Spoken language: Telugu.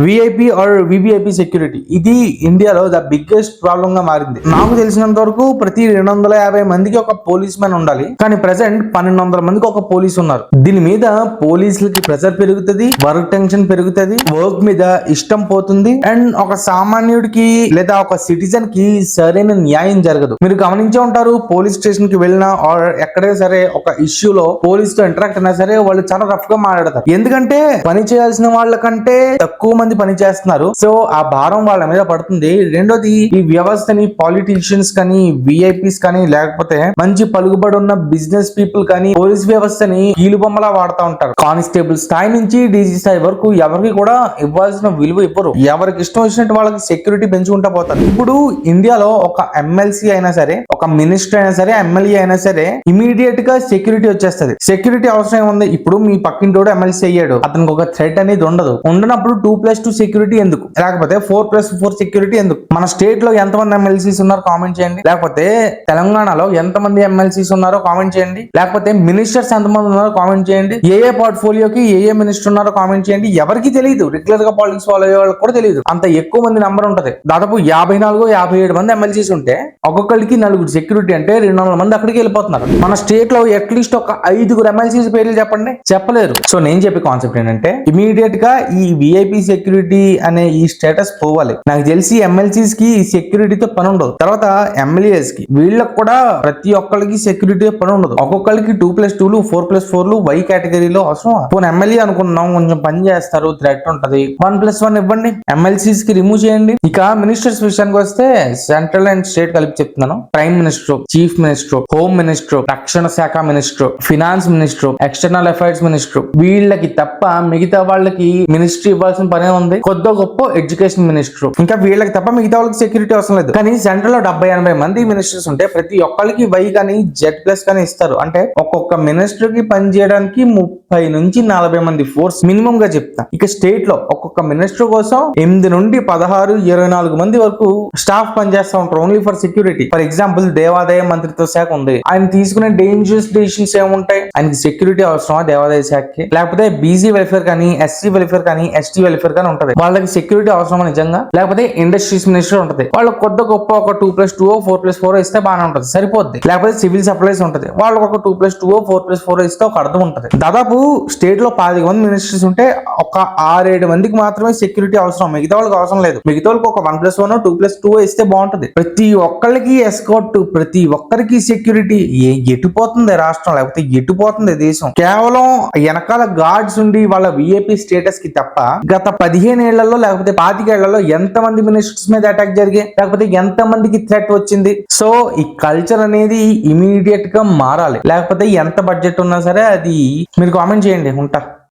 విఐపి ఆర్ వివిఐపి సెక్యూరిటీ ఇది ఇండియాలో ద బిగ్గెస్ట్ ప్రాబ్లం గా మారింది. నాకు తెలిసినంత వరకు ప్రతి 250 మందికి ఒక పోలీస్ మ్యాన్ ఉండాలి. కానీ ప్రెసెంట్ 1200 మందికి ఒక పోలీస్ ఉన్నారు. దీని మీద పోలీసులకి ప్రెషర్ పెరుగుతుంది, వర్క్ టెన్షన్ పెరుగుతుంది, వర్క్ మీద ఇష్టం పోతుంది, అండ్ ఒక సామాన్యుడికి లేదా ఒక సిటిజన్ కి సరైన న్యాయం జరగదు. మీరు గమనించే ఉంటారు, పోలీస్ స్టేషన్ కి వెళ్ళినా ఆర్ ఎక్కడైనా సరే ఒక ఇష్యూలో పోలీస్ తో ఇంటరాక్ట్ అయినా సరే వాళ్ళు చాలా రఫ్ గా మాట్లాడతారు. ఎందుకంటే పని చేయాల్సిన వాళ్ళకంటే తక్కువ మంది పని చేస్తున్నారు. సో ఆ భారం వాళ్ళ మీద పడుతుంది. రెండోది, ఈ వ్యవస్థని పాలిటీషియన్స్ కానీ, విఐపీస్ కానీ, లేకపోతే మంచి పలుకుబడి ఉన్న బిజినెస్ పీపుల్ కానీ పోలీస్ వ్యవస్థని కీలుబొమ్మలా వాడుతూ ఉంటారు. కానిస్టేబుల్ స్థాయి నుంచి డీజీ స్థాయి వరకు ఎవరికి కూడా ఇవ్వాల్సిన విలువ ఇవ్వరు. ఎవరికి ఇష్టం వచ్చినట్టు వాళ్ళకి సెక్యూరిటీ పెంచుకుంటా పోతారు. ఇప్పుడు ఇండియాలో ఒక ఎమ్మెల్సీ అయినా సరే, ఒక మినిస్టర్ అయినా సరే, ఎమ్మెల్యే అయినా సరే ఇమీడియట్ గా సెక్యూరిటీ వచ్చేస్తుంది. సెక్యూరిటీ అవసరం ఏముంది? ఇప్పుడు మీ పక్కింటోడు ఎమ్మెల్సీ అయ్యాడు, అతనికి ఒక థ్రెట్ అనేది ఉండదు. ఉండనప్పుడు 2+2 సెక్యూరిటీ ఎందుకు? లేకపోతే 4+4 సెక్యూరిటీ ఎందుకు? మన స్టేట్ లో ఎంతమంది ఎమ్మెల్సీస్ ఉన్నారు కామెంట్ చేయండి. లేకపోతే తెలంగాణలో ఎంతమంది ఎమ్మెల్సీస్ ఉన్నారో కామెంట్ చేయండి. లేకపోతే మినిస్టర్స్ ఎంతమంది ఉన్నారో కామెంట్ చేయండి. ఏ పోర్ట్ఫోలియోకి ఏ మినిస్టర్ ఉన్నారో కామెంట్ చేయండి. ఎవరికి తెలియదు, రెగ్యులర్ గా పాలిటిక్స్ ఫాలో అయ్యే వాళ్ళకి కూడా తెలియదు. అంత ఎక్కువ మంది నంబర్ ఉంటది. దాదాపు 54-57 మంది ఎమ్మెల్సీస్ ఉంటే ఒక్కొక్కరికి 4 సెక్యూరిటీ అంటే 200 మంది అక్కడికి వెళ్ళిపోతున్నారు. మన స్టేట్ లో అట్లీస్ట్ ఒక 5 ఎమ్మెల్సీస్ పేర్లు చెప్పండి, చెప్పలేరు. సో నేను చెప్పే కాన్సెప్ట్ ఏంటంటే ఇమీడియట్ గా ఈ విఐపి సెక్యూరిటీ అనే ఈ స్టేటస్ పోవాలి. నాకు తెలిసి ఎమ్మెల్సీస్ కి సెక్యూరిటీతో పని ఉండదు. తర్వాత ఎమ్మెల్యేస్ కి వీళ్ళకి కూడా ప్రతి ఒక్కరికి సెక్యూరిటీ పని ఉండదు. ఒక్కొక్కరికి 2+2 4+4 వై కేటగిరీలో అవసరం. పోనీ ఎమ్మెల్యే అనుకున్నాం, కొంచెం పని చేస్తారు, థ్రెట్ ఉంటది, 1+1 ఇవ్వండి. ఎమ్మెల్సీస్ కి రిమూవ్ చేయండి. ఇక మినిస్టర్స్ విషయానికి వస్తే సెంట్రల్ అండ్ స్టేట్ కలిపి చెప్తున్నాను. Prime minister, chief minister, home minister, రక్షణ శాఖ minister, finance minister, external affairs minister, వీళ్ళకి తప్ప మిగతా వాళ్ళకి మినిస్ట్రీ ఇవ్వాల్సిన పనే ఉంది. కొద్ది గొప్ప ఎడ్యుకేషన్ మినిస్టర్, ఇంకా వీళ్ళకి తప్ప మిగతా వాళ్ళకి సెక్యూరిటీ అవసరం లేదు. కానీ సెంట్రల్ లో 70-80 మంది మినిస్టర్స్ ఉంటే ప్రతి ఒక్కరికి వై కానీ Z+ కానీ ఇస్తారు. అంటే ఒక్కొక్క మినిస్టర్ కి పని చేయడానికి 30 నుంచి 40 మంది ఫోర్స్ మినిమం గా చెప్తా. ఇక స్టేట్ లో ఒక్కొక్క మినిస్టర్ కోసం 8 నుండి 16-24 మంది వరకు స్టాఫ్ పనిచేస్తూ ఉంటారు only for security. For example దేవాదాయ మంత్రిత్వ శాఖ ఉంది. ఆయన తీసుకునే డేంజరస్ డెసిషన్స్ ఏముంటాయి? ఆయనకి సెక్యూరిటీ అవసరమా దేవాదాయ శాఖకి? లేకపోతే బీసీ వెల్ఫేర్ కానీ, ఎస్సీ వెల్ఫేర్ కానీ, ఎస్టీ వెల్ఫేర్ కానీ ఉంటది. వాళ్ళకి సెక్యూరిటీ అవసరమా నిజంగా? లేకపోతే ఇండస్ట్రీస్ మినిస్టర్ ఉంటది, వాళ్ళకి కొద్ది గొప్ప ఒక 2+2 4+4 ఇస్తే బాగానే ఉంటది, సరిపోద్ది. లేకపోతే సివిల్ సప్లైస్ ఉంటది, వాళ్ళకి ఒక 2+2 4+4 ఇస్తే ఒక అర్థం ఉంటది. దాదాపు స్టేట్ లో 10 మంది మినిస్టర్స్ ఉంటే ఒక 6-7 మందికి మాత్రమే సెక్యూరిటీ అవసరం, మిగతా వాళ్ళకి అవసరం లేదు. మిగతా వాళ్ళకి ఒక 1+1 2+2 ఇస్తే బాగుంటది. ప్రతి ఒక్కరికి ఎస్కార్ట్, ప్రతి ఒక్కరికి సెక్యూరిటీ. ఎటుపోతుంది రాష్ట్రం, లేకపోతే ఎటుపోతుంది దేశం? కేవలం వెనకాల గార్డ్స్ ఉండి వాళ్ళ విఐపి స్టేటస్ కి తప్ప గత 15 ఏళ్లలో లేకపోతే 25 ఏళ్లలో ఎంత మంది మినిస్టర్స్ మీద అటాక్ జరిగాయి, లేకపోతే ఎంత మందికి థ్రెట్ వచ్చింది? సో ఈ కల్చర్ అనేది ఇమీడియట్ గా మారాలి. లేకపోతే ఎంత బడ్జెట్ ఉన్నా సరే అది మీరు కామెంట్ చేయండి. ఉంటా.